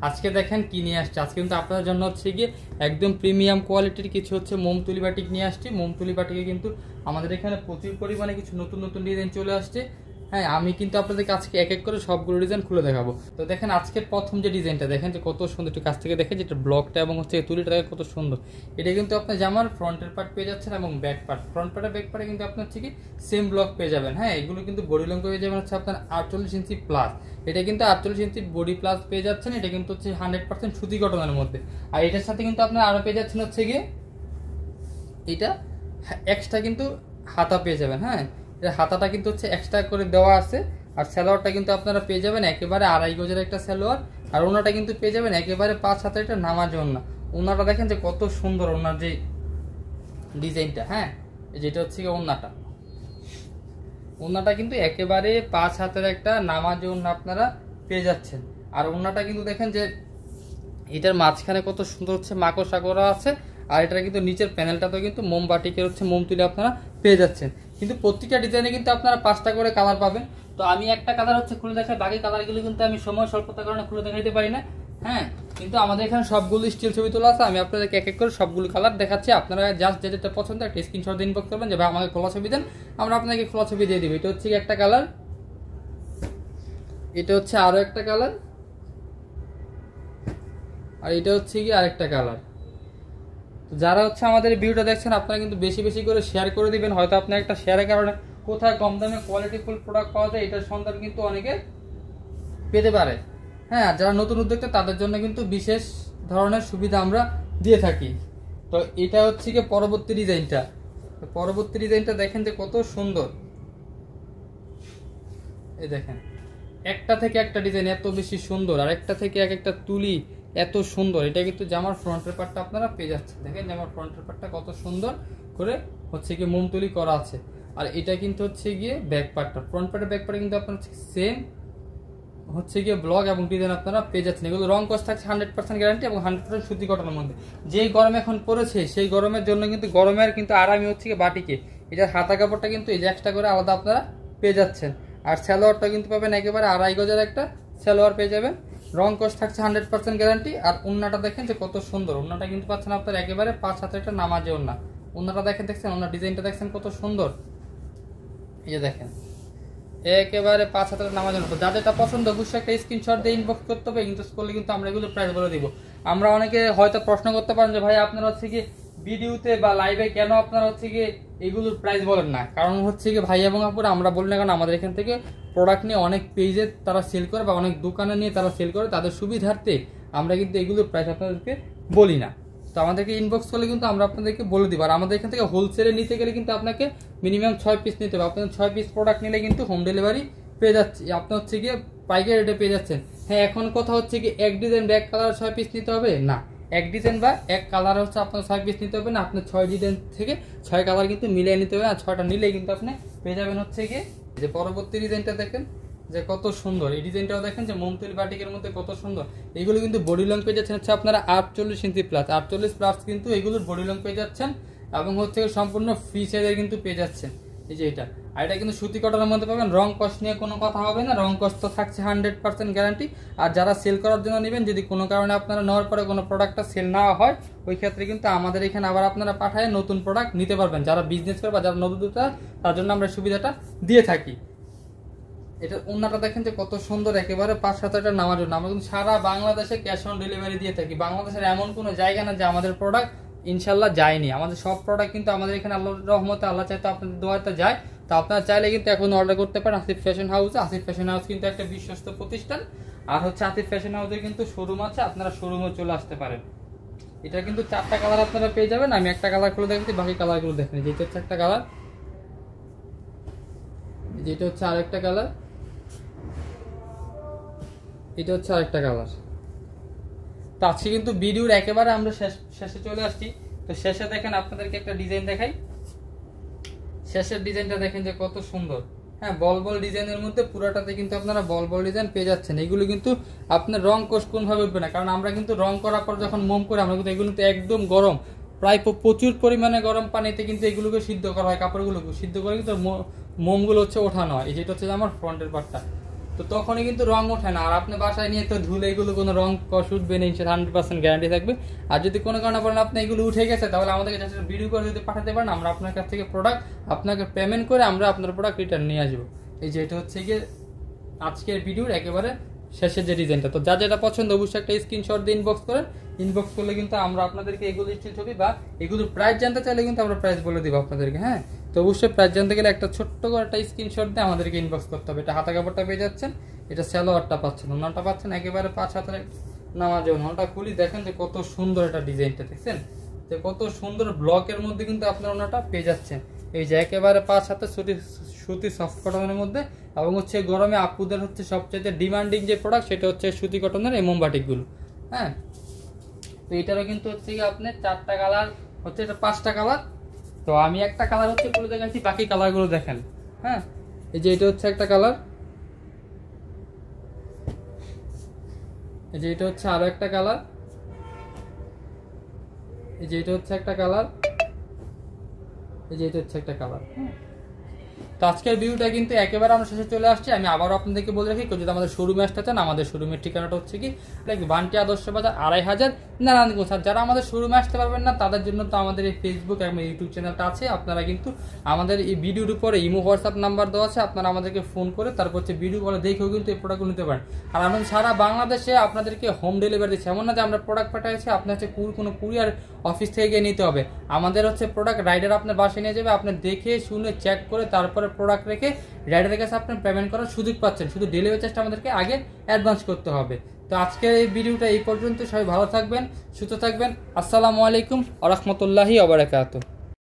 আজকে দেখেন কি নিয়ে আসছে। আজকে কিন্তু আপনাদের জন্য হচ্ছে গিয়ে একদম প্রিমিয়াম কোয়ালিটির কিছু হচ্ছে মোম তুলি বাটিক নিয়ে আসছি। মোম তুলি বাটিকে কিন্তু আমাদের এখানে প্রচুর পরিমাণে কিছু নতুন নতুন ডিজাইন চলে আসছে। হ্যাঁ, আমি কিন্তু আপনাদেরকে আজকে এক এক করে সবগুলো ডিজাইন খুলে দেখাবো। তো দেখেন আজকের প্রথম যে ডিজাইনটা দেখেন যে কত সুন্দর, একটু কাছ থেকে দেখেন যেটা ব্লকটা এবং হচ্ছে তুলিটা দেখেন কত সুন্দর। এটা কিন্তু আপনার জামার ফ্রন্টের পার্ট পেয়ে যাচ্ছেন এবং ব্যাক পার্ট, ফ্রন্ট পার্টে ব্যাক পার্টে কিন্তু আপনার হচ্ছে কি সেম ব্লক পেয়ে যাবেন। হ্যাঁ, এগুলো কিন্তু বডি লং পেয়ে যাবেন হচ্ছে আপনার 48 ইঞ্চি প্লাস। এটা কিন্তু 48 ইঞ্চি বডি প্লাস পেয়ে যাচ্ছেন। এটা কিন্তু হচ্ছে 100% সুতি কটনের মধ্যে। আর এটার সাথে কিন্তু আপনার আরো পেয়ে যাচ্ছেন হচ্ছে গিয়ে এটা এক্সট্রা কিন্তু হাতা পেয়ে যাবেন। হ্যাঁ, এটা হাতাটা কিন্তু হচ্ছে এক্সট্রা করে দেওয়া আছে। আর সালোয়ারটা কিন্তু আপনারা পেয়ে যাবেন একেবারে 2.5 গজের একটা সালোয়ার। আর ওনাটা কিন্তু পেয়ে যাবেন একেবারে 5 হাতের একটা নামাজ ওনা। ওনাটা দেখেন যে কত সুন্দর, ওনার যে ডিজাইনটা। হ্যাঁ, যেটা হচ্ছে ওনাটা, ওনাটা কিন্তু একেবারে 5 হাতের একটা নামাজ ওনা আপনারা পেয়ে যাচ্ছেন। আর ওনাটা কিন্তু দেখেন যে এটার মাঝখানে কত সুন্দর হচ্ছে মাকড়সা করা আছে। আর এটা কিন্তু নিচের প্যানেলটাতেও কিন্তু মোমবাটিকের হচ্ছে মোম তুলে আপনারা পেয়ে যাচ্ছেন। কিন্তু প্রত্যেকটা ডিজাইনে কিন্তু আপনারা 5টা করে কালার পাবেন। তো আমি একটা কালার হচ্ছে খুলে দেখাই, বাকি কালারগুলো কিন্তু আমি সময় স্বল্পতার কারণে খুলে দেখাইতে পারি না। হ্যাঁ, কিন্তু আমাদের এখানে সবগুলো স্টিল ছবি তোলা আছে। আমি আপনাদেরকে এক এক করে সবগুলো কালার দেখাচ্ছি। আপনারা জাস্ট যেটা পছন্দ একটা স্ক্রিনশট দিয়ে ইনবক্স করবেন যে ভাই আমাকে খোলা ছবি দেন, আমরা আপনাকে খোলা ছবি দিয়ে দিব। এটা হচ্ছে একটা কালার, এটা হচ্ছে আরো একটা কালার, আর এটা হচ্ছে কি আরেকটা কালার। তো যারা হচ্ছে আমাদের ভিডিওটা দেখছেন আপনারা কিন্তু বেশি বেশি করে শেয়ার করে দিবেন। হয়তো আপনার একটা শেয়ারের কারণে কোথায় কম দামে কোয়ালিটিফুল প্রোডাক্ট পাওয়া যায় এটার সন্ধান কিন্তু অনেকে পেতে পারে। হ্যাঁ, যারা নতুন উদ্যোক্তা তাদের জন্য কিন্তু বিশেষ ধরনের সুবিধা আমরা দিয়ে থাকি। তো এটা হচ্ছে কি পরবর্তী ডিজাইনটা। পরবর্তী ডিজাইনটা দেখেন যে কত সুন্দর। এই দেখেন একটা থেকে একটা ডিজাইন এত বেশি সুন্দর, আর একটা থেকে এক একটা তুলি এত সুন্দর। এটা কিন্তু জামার ফ্রন্টের পার্টটা আপনারা পেয়ে যাচ্ছেন। দেখেন জামার ফ্রন্টের পার্টটা কত সুন্দর করে হচ্ছে গিয়ে মোম তুলি করা আছে। আর এটা কিন্তু হচ্ছে গিয়ে ব্যাক পার্টটা, ফ্রন্ট পার্টের ব্যাক পার্টে কিন্তু আপনার সেম হচ্ছে গিয়ে ব্লক এবং ডিজাইন আপনারা পেয়ে যাচ্ছেন। এগুলো রং কস থাকছে 100% গ্যারান্টি এবং 100% সুতি কটনের মধ্যে। যেই গরম এখন পড়েছে সেই গরমের জন্য কিন্তু গরমের কিন্তু আরামই হচ্ছে গিয়ে বাটিকে। এটার হাতা কাপড়টা কিন্তু এই যে এক্সট্রা করে আলাদা আপনারা পেয়ে যাচ্ছেন। আর সালোয়ারটা কিন্তু পাবেন একেবারে 2.5 গজের একটা সালোয়ার পেয়ে যাবেন। রং কস থাকছে 100% গ্যারান্টি। আর ওন্নাটা দেখেন যে কত সুন্দর, ওন্নাটা কিন্তু পাচ্ছেন আপনার একেবারে 5 হাতের একটা নামাজে ওন্না। ওন্নাটা দেখেন ওন্নার ডিজাইনটা দেখছেন কত সুন্দর। এই যে দেখেন একেবারে 5 হাতের নামাজের মতো। যাদের এটা পছন্দ অবশ্যই একটা স্ক্রিনশট দিয়ে ইনবক্স করতে হবে। ইনবক্স করলে কিন্তু আমরা এগুলো প্রাইস বলে দিব। আমরা অনেকে হয়তো প্রশ্ন করতে পারেন যে ভাই আপনারা হচ্ছে কি ভিডিওতে বা লাইভে কেন আপনারা হচ্ছে কি এগুলোর প্রাইস বলেন না। কারণ হচ্ছে কি ভাই এবং আপুরা আমরা বলি না, কারণ আমাদের এখান থেকে প্রোডাক্ট নিয়ে অনেক পেজে তারা সেল করে বা অনেক দোকানে নিয়ে তারা সেল করে, তাদের সুবিধার্থে আমরা কিন্তু এগুলোর প্রাইস আপনাদেরকে বলি না। তো আমাদেরকে ইনবক্স করলে কিন্তু আমরা আপনাদেরকে বলে দিব। আর আমাদের এখান থেকে হোলসেলে নিতে গেলে কিন্তু আপনাকে মিনিমাম 6 পিস নিতে হবে। আপনার 6 পিস প্রোডাক্ট নিলে কিন্তু হোম ডেলিভারি পেয়ে যাচ্ছে, আপনার হচ্ছে গিয়ে পাইকারি রেটে পেয়ে যাচ্ছেন। হ্যাঁ, এখন কথা হচ্ছে কি এক ডিজাইন বা এক কালার 6 পিস নিতে হবে না, এক ডিজাইন বা এক কালার হচ্ছে আপনার 6 পিস নিতে হবে না, আপনার 6 ডিজাইন থেকে 6 কালার কিন্তু মিলিয়ে নিতে হবে। আর 6টা নিলেই কিন্তু আপনি পেয়ে যাবেন হচ্ছে গিয়ে যে পরবর্তী ডিজাইনটা দেখেন যে কত সুন্দর। এই ডিজাইনটাও দেখেন যে মোমতুলি বাটিকের মধ্যে কত সুন্দর। এগুলো কিন্তু বডি লং পেয়ে যাচ্ছেন হচ্ছে আপনারা 48 ইঞ্চি প্লাস, 48 প্লাস কিন্তু এগুলোর বডি লং পেয়ে যাচ্ছেন এবং হচ্ছে সম্পূর্ণ ফ্রি সাইজের কিন্তু পেয়ে যাচ্ছেন। এই যে এটা, আর এটা কিন্তু সুতি কটনের মধ্যে পাবেন। রং কস্ট নিয়ে কোনো কথা হবে না, রং কস্ট তো থাকছে 100% গ্যারান্টি। আর যারা সেল করার জন্য নেবেন, যদি কোনো কারণে আপনারা নেওয়ার পরে কোনো প্রোডাক্টটা সেল না হয় ওই ক্ষেত্রে কিন্তু আমাদের এখানে আবার আপনারা পাঠায় নতুন প্রোডাক্ট নিতে পারবেন। যারা বিজনেস করে বা যারা নতুন তার জন্য আমরা সুবিধাটা দিয়ে থাকি। এটা ওন্নাটা দেখেন যে কত সুন্দর, একেবারে 5 হাজার নামার জন্য আমরা কিন্তু সারা বাংলাদেশে ক্যাশ অন ডেলিভারি দিয়ে থাকি। বাংলাদেশের এমন কোনো জায়গা না যে আমাদের প্রোডাক্ট ইনশাল্লাহ যায়নি। আমাদের সব প্রোডাক্ট কিন্তু আমাদের এখানে আল্লাহর রহমতে, আল্লাহ চাইতে আপনাদের দোয়াতে যায়। তো আপনারা চাইলে কিন্তু এখন অর্ডার করতে পারেন আসিফ ফ্যাশন হাউসে। আসিফ ফ্যাশন হাউস কিন্তু একটা বিশ্বস্ত প্রতিষ্ঠান। আর হচ্ছে আসিফ ফ্যাশন হাউসের কিন্তু শোরুম আছে, আপনারা শোরুমে চলে আসতে পারেন। এটা কিন্তু 4টা কালার আপনারা পেয়ে যাবেন। আমি একটা কালার খুলে দেখাচ্ছি, বাকি কালারগুলো দেখেন। যেটা হচ্ছে একটা কালার, যেটা হচ্ছে আরেকটা কালার, এটা হচ্ছে আরেকটা কালার। তো আজকে কিন্তু ভিডিওর একেবারে আমরা শেষে চলে আসছি। তো শেষে দেখেন আপনাদেরকে একটা ডিজাইন দেখাই। শেষের ডিজাইনটা দেখেন যে কত সুন্দর। হ্যাঁ, বল বল ডিজাইনের মধ্যে পুরাটাতে কিন্তু আপনারা বল বল ডিজাইন পেয়ে যাচ্ছেন। এগুলো কিন্তু আপনার রং কোষ কোনভাবে উঠবে না, কারণ আমরা কিন্তু রং করার পর যখন মোম করে আমরা কিন্তু এগুলো একদম গরম, প্রায় প্রচুর পরিমাণে গরম পানিতে কিন্তু এগুলোকে সিদ্ধ করা হয়। কাপড়গুলোকে সিদ্ধ করে কিন্তু মোমগুলো হচ্ছে ওঠানো হয়। এই যেটা হচ্ছে আমার ফ্রন্টের পার্টটা। তো তখনই কিন্তু রং ওঠে না। আর আপনি বাসায় নিয়ে তো ধুলে এগুলো কোনো রং কষ উঠবে না, 100% গ্যারান্টি থাকবে। আর যদি কোনো কারণে বলেন আপনি এগুলো উঠে গেছে, তাহলে আমাদেরকে জাস্ট ভিডিও করে যদি পাঠাতে পারেন, আমরা আপনার কাছ থেকে প্রোডাক্ট আপনাকে পেমেন্ট করে আমরা আপনার প্রোডাক্ট রিটার্ন নিয়ে আসবো। এই যে এটা হচ্ছে গিয়ে আজকের ভিডিওর একেবারে শেষের যে ডিজাইনটা। তো যা যেটা পছন্দ অবশ্যই একটা স্ক্রিনশট দিয়ে ইনবক্স করেন। ইনবক্স করলে কিন্তু আমরা আপনাদেরকে এগুলো স্টিল ছবি বা এগুলোর প্রাইস জানতে চাইলে কিন্তু আমরা প্রাইস বলে দিব আপনাদেরকে। হ্যাঁ, তো অবশ্যই প্রাইস জানতে গেলে একটা ছোট্ট করে একটা স্ক্রিনশট দিয়ে আমাদেরকে ইনবক্স করতে হবে। এটা হাতা কাপড়টা পেয়ে যাচ্ছেন, এটা সালোয়ারটা পাচ্ছেন, ওনাটা পাচ্ছেন একেবারে 5 হাতের নামাজে। ওনাটা খুলি দেখেন যে কত সুন্দর এটা ডিজাইনটা, দেখছেন যে কত সুন্দর ব্লকের মধ্যে কিন্তু আপনার ওনাটা পেয়ে যাচ্ছেন। এই যে একেবারে 5 হাতে সুতি সফট কটনের মধ্যে, এবং হচ্ছে গরমে আপুদের হচ্ছে সবচেয়ে ডিমান্ডিং যে প্রোডাক্ট সেটা হচ্ছে সুতি কটনের এই মোমবাটিকগুলো। হ্যাঁ, তো এটারও কিন্তু হচ্ছে কি আপনি 4টা কালার হচ্ছে, এটা 5টা কালার। তো আমি একটা কালার হচ্ছে খুলে দেখাচ্ছি, বাকি কালারগুলো দেখেন। হ্যাঁ, এই যে এটা হচ্ছে একটা কালার, এই যে এটা হচ্ছে আরো একটা কালার, এই যে এটা হচ্ছে একটা কালার, এই যে এটা হচ্ছে একটা কালার। তো আজকের ভিডিওটা কিন্তু একেবারে আমরা শেষে চলে আসছি। আমি আবারও আপনাদেরকে বলে রাখি, যদি আমাদের শোরুমে আসতে চান, আমাদের শোরুমের ঠিকানাটা হচ্ছে কি বান্টি আদর্শ বাজার 2500 নারায়ণগঞ্জ। আর যারা আমাদের শোরুমে আসতে পারবেন না, তাদের জন্য তো আমাদের এই ফেসবুক এবং ইউটিউব চ্যানেলটা আছে। আপনারা কিন্তু আমাদের এই ভিডিওর উপরে ইমো হোয়াটসঅ্যাপ নাম্বার দেওয়া আছে, আপনারা আমাদেরকে ফোন করে তারপর হচ্ছে ভিডিও কলে দেখেও কিন্তু এই প্রোডাক্টগুলো নিতে পারেন। আর আমরা সারা বাংলাদেশে আপনাদেরকে হোম ডেলিভারি দিচ্ছি। এমন না যে আমরা প্রোডাক্ট পাঠাচ্ছি আপনার হচ্ছে কোনো কুরিয়ার অফিস থেকে গিয়ে নিতে হবে। আমাদের হচ্ছে প্রোডাক্ট রাইডার আপনার বাসায় নিয়ে যাবে, আপনি দেখে শুনে চেক করে তারপরে প্রোডাক্ট রেখে রাইডারের কাছে আপনি পেমেন্ট করার সুযোগ পাচ্ছেন। শুধু ডেলিভারি চার্জটা আমাদেরকে আগে অ্যাডভান্স করতে হবে। তো আজকের এই ভিডিওটা এই পর্যন্ত। সবাই ভালো থাকবেন, সুস্থ থাকবেন। আসসালামু আলাইকুম ওয়া রাহমাতুল্লাহি ওয়া বারাকাতুহু।